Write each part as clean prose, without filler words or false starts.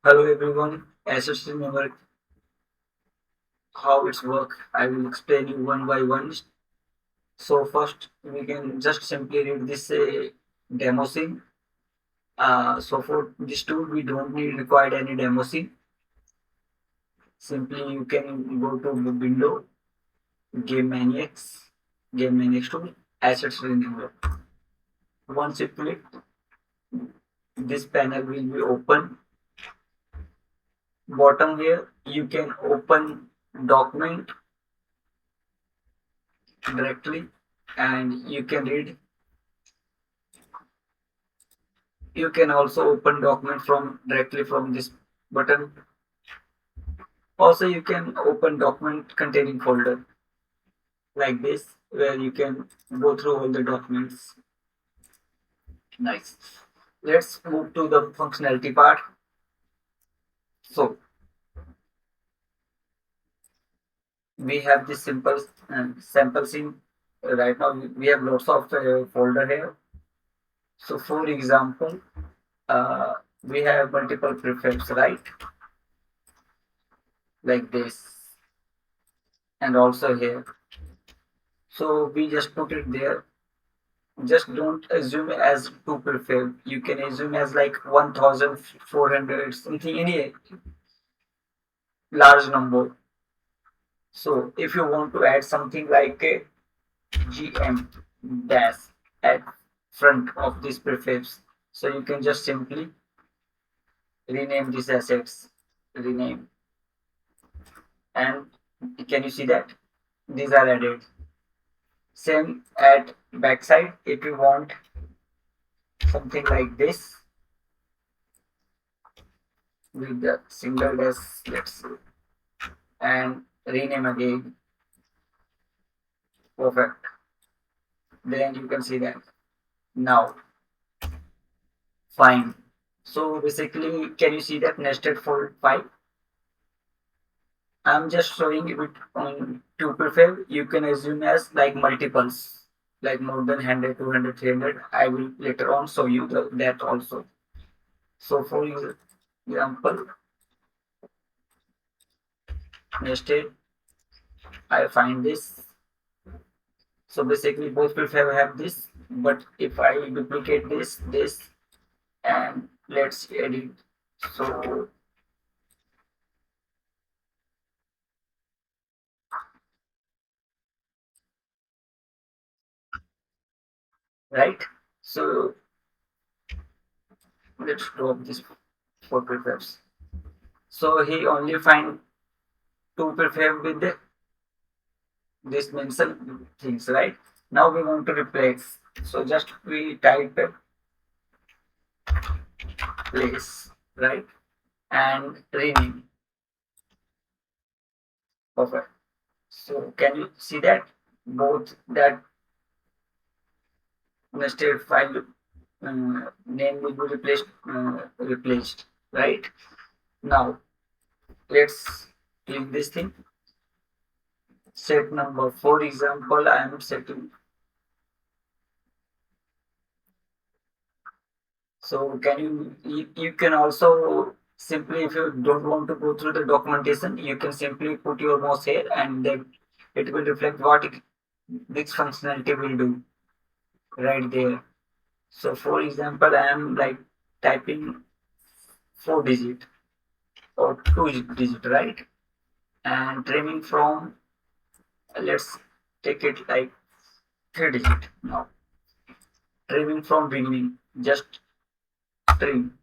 Hello everyone, Asset Renamer, how it's work. I will explain you one by one. So first, we can just simply read this demo scene. So for this tool, we don't need required any demo scene. Simply, you can go to the window, GameManix, GameManix tool, Assets Renamer. Once you click, this panel will be open. Bottom here, you can open document directly, and you can read. You can also open document from directly from this button. Also, you can open document containing folder like this, where you can go through all the documents. Nice. Let's move to the functionality part. So we have this simple sample scene. Right now we have lots of folder here. So for example, uh, we have multiple prefabs, right? Like this, and also here. So we just put it there. Just don't assume as two prefab. You can assume as like 1400, something, any large number. So if you want to add something like a GM dash at front of these prefabs, so you can just simply rename these assets, rename, and can you see that these are added. Same at backside. If you want something like this with the single dash, let's see, and rename again. Perfect. Then you can see that now. Fine. So basically, can you see that nested for file? I'm just showing it on two prefab. You can assume as like multiples, like more than 100, 200, 300. I will later on show you that also. So for example, nested, I find this. So basically, both prefab have this, but if I duplicate this, and let's edit. So right. So let's drop this for prefabs. So he only find two prefab with this mention things, right? Now we want to replace. So just we type place, right? And rename. Perfect. So can you see that both that nested file name will be replaced, right? Now let's click this thing. Set number. For example, I am setting. So can you can also simply, if you don't want to go through the documentation, you can simply put your mouse here and then it will reflect what this functionality will do right there. So for example, I am like typing 4 digit or 2 digit, right? And trimming from, let's take it like 3 digit now. Trimming from beginning, just trim.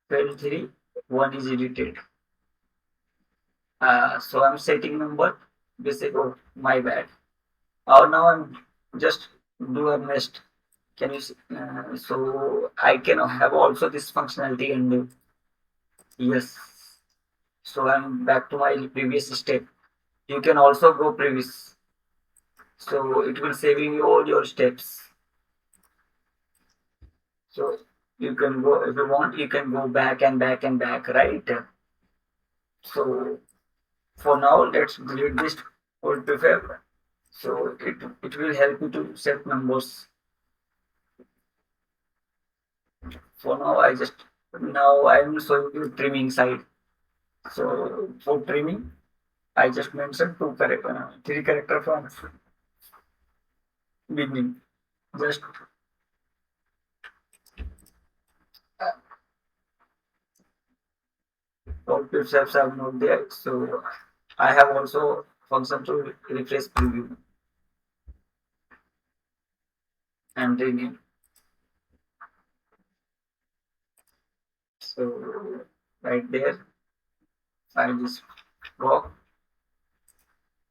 12 3, 1 is edited. So I'm setting number. Basic. Oh, my bad. Now I'm just do a nest. Can you see? So I can have also this functionality and yes. So I'm back to my previous step. You can also go previous. So it will saving you all your steps. So you can go if you want. You can go back and back and back, right? So for now, let's delete this old prefab. So it will help you to set numbers. For now, I just Now I am showing you trimming side. So for trimming, I just mentioned three character from beginning. Just all steps are not there. So I have also function to refresh preview and rename. So right there, I just walk.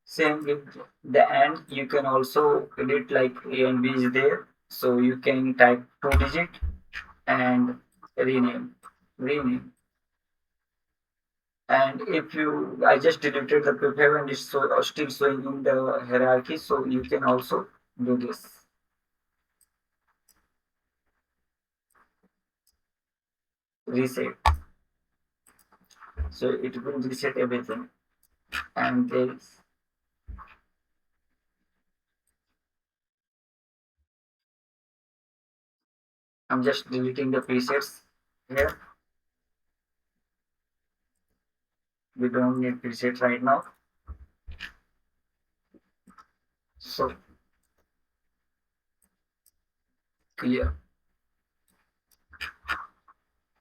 Same with the end. You can also edit like A and B is there. So you can type 2 digit and rename. Rename. And if you, I just deleted the prefab and it's still showing in the hierarchy. So you can also do this. Reset. So it will reset everything. And there's, I'm just deleting the presets here. We don't need presets right now. So clear.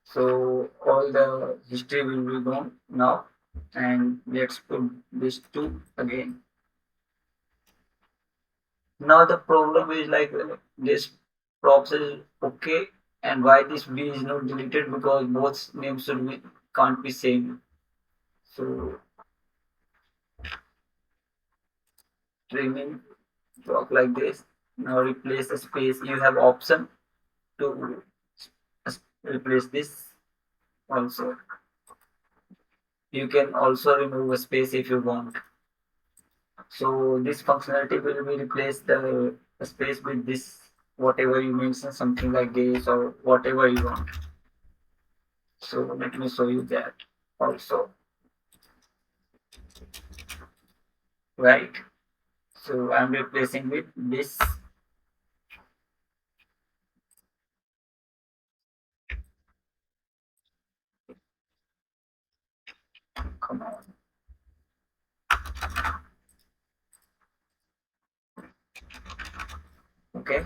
So all the history will be gone now. And let's put this two again. Now the problem is like this props is okay, and why this B is not deleted because both names should be can't be same. So trimming block like this. Now replace the space. You have option to replace this also. You can also remove a space if you want. So this functionality will be replace the space with this whatever you mention, something like this or whatever you want. So let me show you that also. Right. So I'm replacing with this. Come on. Okay.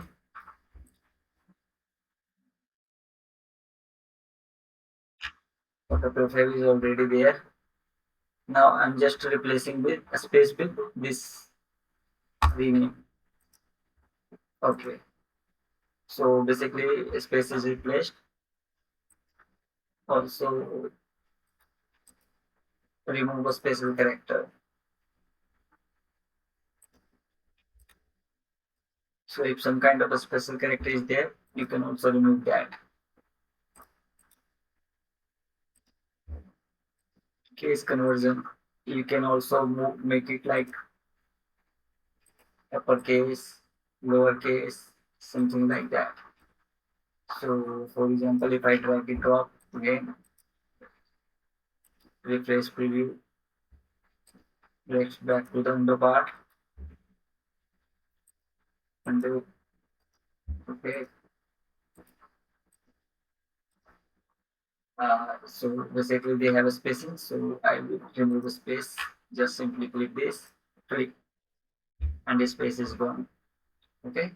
So the profile is already there. Now I'm just replacing with a space with this rename. Okay. So basically a space is replaced. Also remove a special character. So if some kind of a special character is there, you can also remove that. Case conversion. You can also make it like uppercase, lowercase, something like that. So for example, if I drag it drop again, refresh preview, next back to the undo part, undo, okay. So basically they have a spacing, so I will remove the space, just simply click this, click, and the space is gone, okay.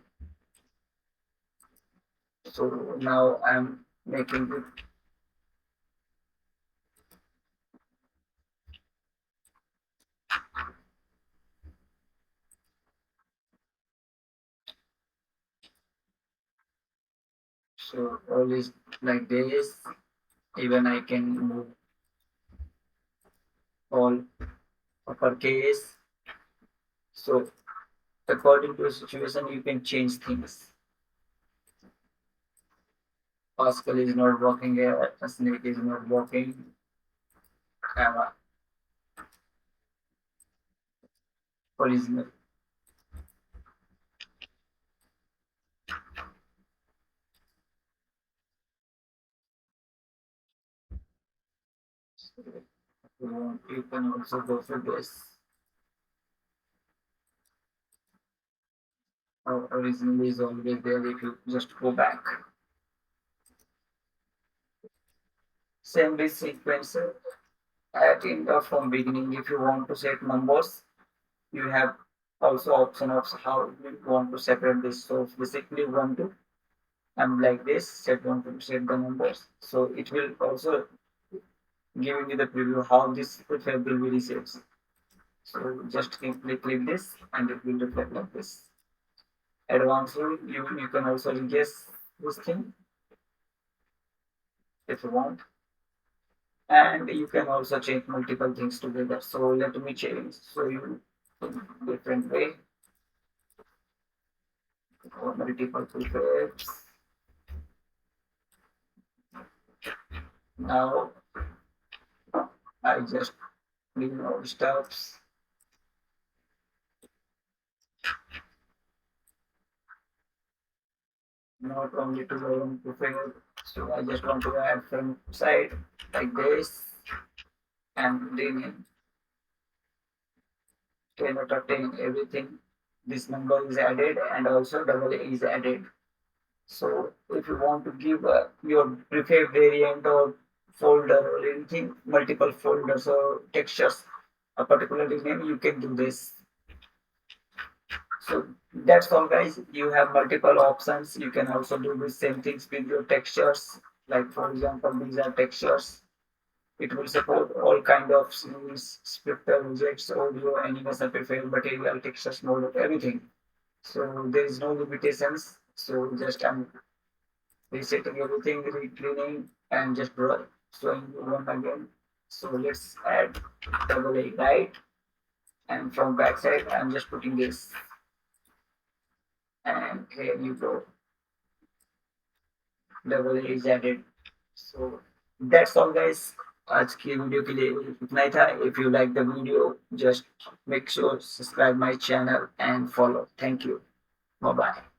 So now I'm making it, so all is like this, even I can move all uppercase. So according to the situation, you can change things. Pascal is not working here, Snake is not working, camera, original. You can also go for this. Original is always there if you just go back. same this sequence at end or from beginning. If you want to set numbers, you have also option of how you want to separate this. So basically you want to like this, want to set the numbers. So it will also giving you the preview how this prefab will be received. So just simply click this and it will reflect like this. Advanced, you can also guess this thing if you want. And you can also change multiple things together. So let me change so you different way for multiple prefabs. Now I just remove stuffs. Not only to go on prefab. So I just want to add front side like this and rename 10 out of 10 everything. This number is added and also double A is added. So if you want to give your prefab variant or folder or anything, multiple folders or textures, a particular name, you can do this. So that's all guys. You have multiple options. You can also do the same things with your textures. Like for example, these are textures. It will support all kind of scenes, scripted objects, audio, animation, prefab, material, textures, mode, everything. So there is no limitations. So just I'm resetting everything, recleaning, and just showing you one again. So let's add double A, right? And from backside, I'm just putting this. And here you go. Double A is added. So that's all guys. आज की video के लिए इतना ही था. If you like the video, just make sure subscribe my channel and follow. Thank you. Bye bye.